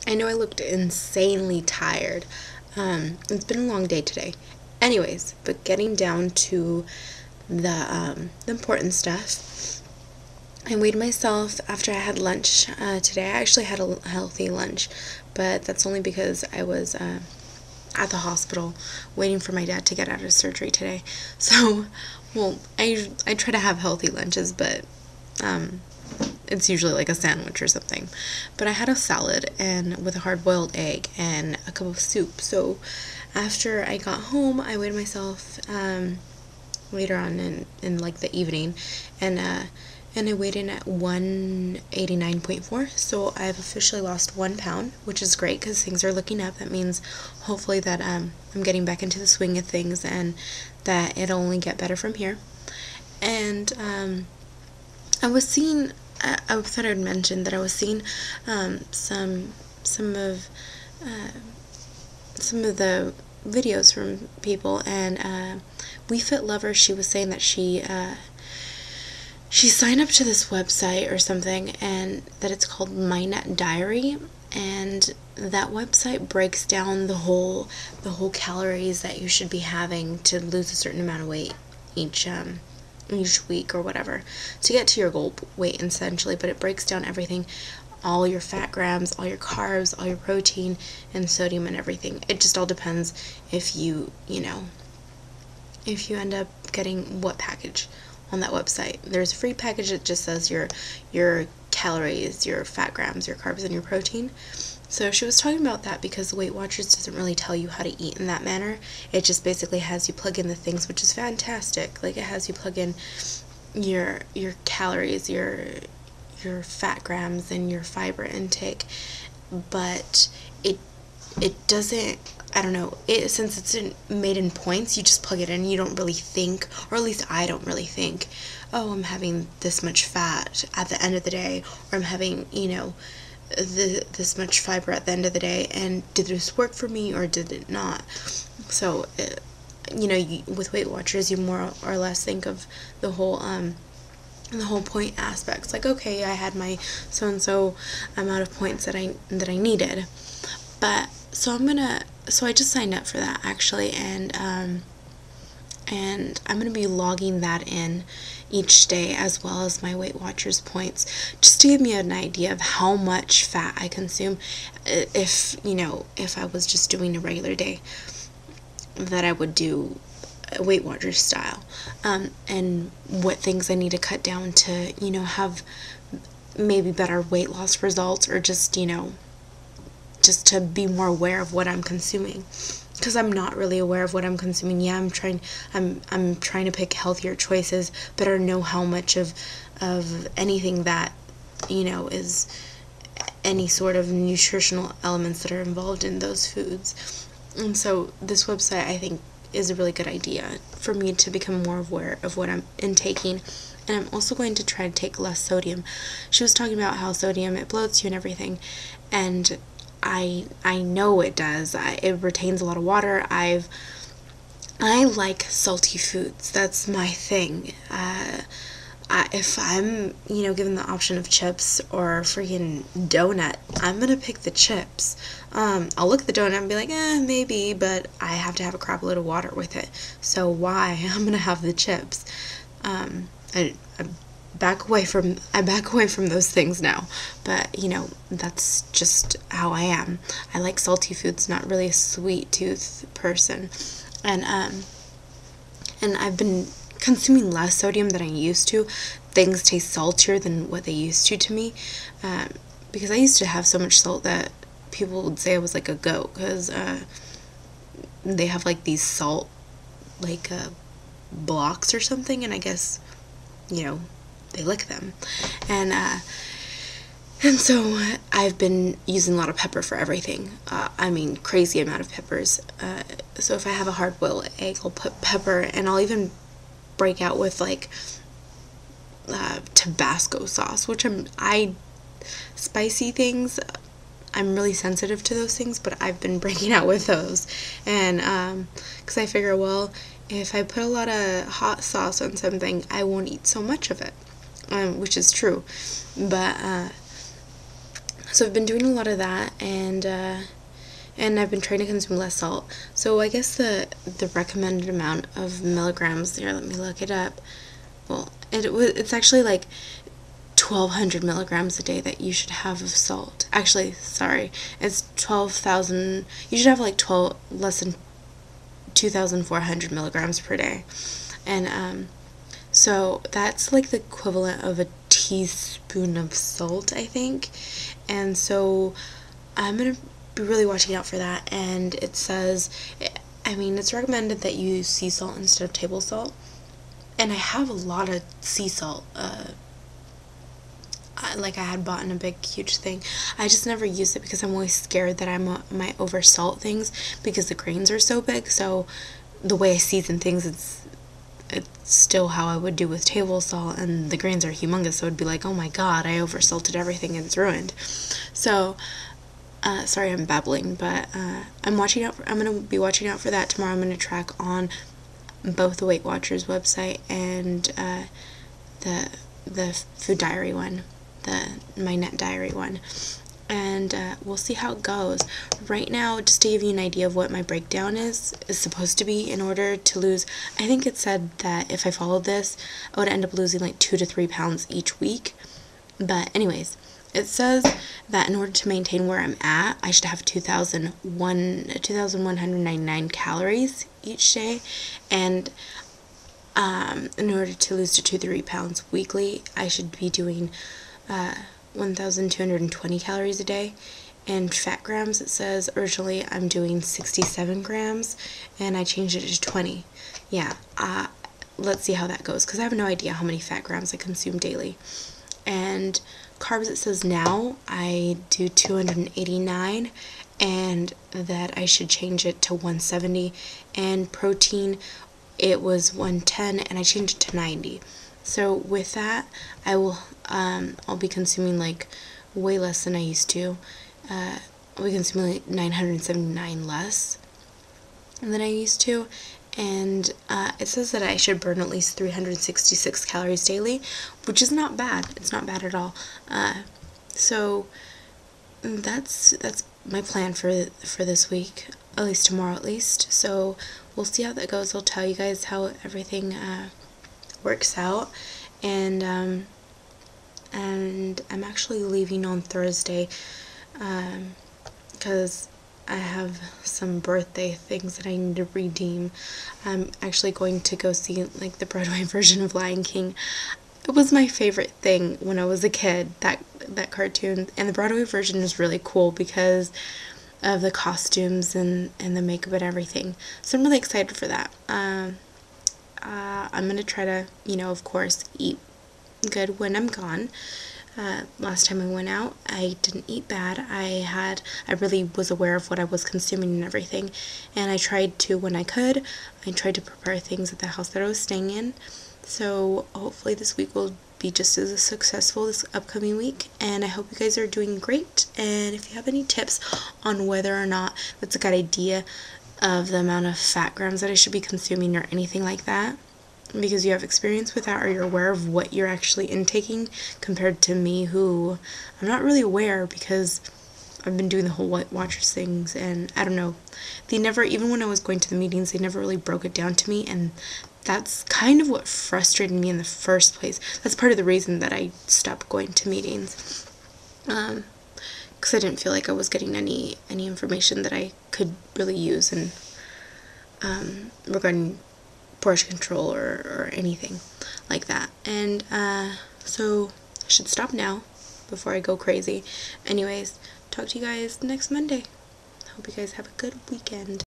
I know I looked insanely tired. It's been a long day today. Anyways, but getting down to the important stuff, I weighed myself after I had lunch today. I actually had a healthy lunch, but that's only because I was at the hospital waiting for my dad to get out of surgery today. So, well, I try to have healthy lunches, but it's usually like a sandwich or something. But I had a salad and with a hard-boiled egg and a cup of soup. So after I got home, I weighed myself later on in like the evening, and I weighed in at 189.4. So I've officially lost 1 pound, which is great because things are looking up. That means hopefully that I'm getting back into the swing of things and that it'll only get better from here. And I was seeing, I thought I'd mention that I was seeing some of the videos from people, and We Fit Lover, she was saying that she signed up to this website or something, and that it's called MyNet Diary, and that website breaks down the whole calories that you should be having to lose a certain amount of weight each week or whatever to get to your goal weight essentially. But it breaks down everything, all your fat grams, all your carbs, all your protein and sodium and everything. It just all depends if you end up getting what package on that website. There's a free package that just says your calories, your fat grams, your carbs, and your protein. So she was talking about that because Weight Watchers doesn't really tell you how to eat in that manner. It just basically has you plug in the things, which is fantastic. Like, it has you plug in your calories, your fat grams, and your fiber intake, but it doesn't, I don't know, since it's made in points, you just plug it in. You don't really think, or at least I don't really think, oh, I'm having this much fat at the end of the day, or I'm having, this much fiber at the end of the day, and did this work for me or did it not? So, with Weight Watchers, you more or less think of the whole point aspects. Like, okay, I had my so-and-so amount of points that I needed. But, so I just signed up for that, actually, and I'm going to be logging that in each day, as well as my Weight Watchers points, just to give me an idea of how much fat I consume if I was just doing a regular day that I would do Weight Watchers style, and what things I need to cut down to, have maybe better weight loss results, or just to be more aware of what I'm consuming, because I'm not really aware of what I'm consuming. Yeah, I'm trying to pick healthier choices, but I don't know how much of anything that is any sort of nutritional elements that are involved in those foods. And so this website, I think, is a really good idea for me to become more aware of what I'm intaking. And I'm also going to try to take less sodium. She was talking about how sodium, it bloats you and everything, and I know it does. It retains a lot of water. I like salty foods. That's my thing. If I'm, given the option of chips or freaking donut, I'm gonna pick the chips. I'll look at the donut and be like, maybe, but I have to have a crap load of water with it. So why? I'm gonna have the chips. I back away from those things now, but that's just how I am. I like salty foods, not really a sweet tooth person, and I've been consuming less sodium than I used to. Things taste saltier than what they used to me, because I used to have so much salt that people would say I was like a goat, because they have like these salt like blocks or something, and I guess they lick them, and so I've been using a lot of pepper for everything. Crazy amount of peppers. So if I have a hard-boiled egg, I'll put pepper, and I'll even break out with like Tabasco sauce, which spicy things. I'm really sensitive to those things, but I've been breaking out with those, and because I figure, well, if I put a lot of hot sauce on something, I won't eat so much of it, which is true. But So I've been doing a lot of that, and I've been trying to consume less salt. So I guess the recommended amount of milligrams, here, let me look it up. Well, it's actually like 1,200 milligrams a day that you should have of salt. Actually, sorry, it's 12,000. You should have like less than 2,400 milligrams per day. And so that's like the equivalent of a teaspoon of salt, I think. And so I'm gonna be really watching out for that. And it says, I mean, it's recommended that you use sea salt instead of table salt. And I have a lot of sea salt. Like I had bought in a big huge thing. I just never used it because I'm always scared that I might over salt things because the grains are so big. So the way I season things, it's still how I would do with table salt, and the grains are humongous, so it'd be like, oh my god, I over salted everything and it's ruined. So sorry I'm babbling, but I'm gonna be watching out for that tomorrow. I'm gonna track on both the Weight Watchers website and the food diary one, my net diary one, and we'll see how it goes. Right now, just to give you an idea of what my breakdown is supposed to be in order to lose, I think it said that if I followed this, I would end up losing like 2 to 3 pounds each week. But anyways, it says that in order to maintain where I'm at, I should have 2,199 calories each day, and in order to lose to 2 to 3 pounds weekly, I should be doing 1,220 calories a day. And fat grams, it says originally I'm doing 67 grams, and I changed it to 20. Yeah, let's see how that goes, because I have no idea how many fat grams I consume daily. And carbs, it says now I do 289, and that I should change it to 170. And protein, it was 110, and I changed it to 90. So with that, I'll be consuming like way less than I used to. I'll be consuming like 979 less than I used to. And it says that I should burn at least 366 calories daily, which is not bad. It's not bad at all. So that's my plan for this week, at least tomorrow at least. So we'll see how that goes. I'll tell you guys how everything works out. And I'm actually leaving on Thursday because I have some birthday things that I need to redeem. I'm actually going to go see like the Broadway version of Lion King. It was my favorite thing when I was a kid, that cartoon, and the Broadway version is really cool because of the costumes and the makeup and everything. So I'm really excited for that. I'm gonna try to, of course, eat good when I'm gone. Last time I went out, I didn't eat bad. I really was aware of what I was consuming and everything, and I tried to, when I could, I tried to prepare things at the house that I was staying in. So hopefully this week will be just as successful this upcoming week, and I hope you guys are doing great. And if you have any tips on whether or not that's a good idea of the amount of fat grams that I should be consuming or anything like that, because you have experience with that or you're aware of what you're actually intaking compared to me, who I'm not really aware because I've been doing the whole Weight Watchers things, and I don't know, they never, even when I was going to the meetings, they never really broke it down to me, and that's kind of what frustrated me in the first place. That's part of the reason that I stopped going to meetings, because I didn't feel like I was getting any information that I could really use in regarding portion control or anything like that. And so I should stop now before I go crazy. Anyways, talk to you guys next Monday. Hope you guys have a good weekend.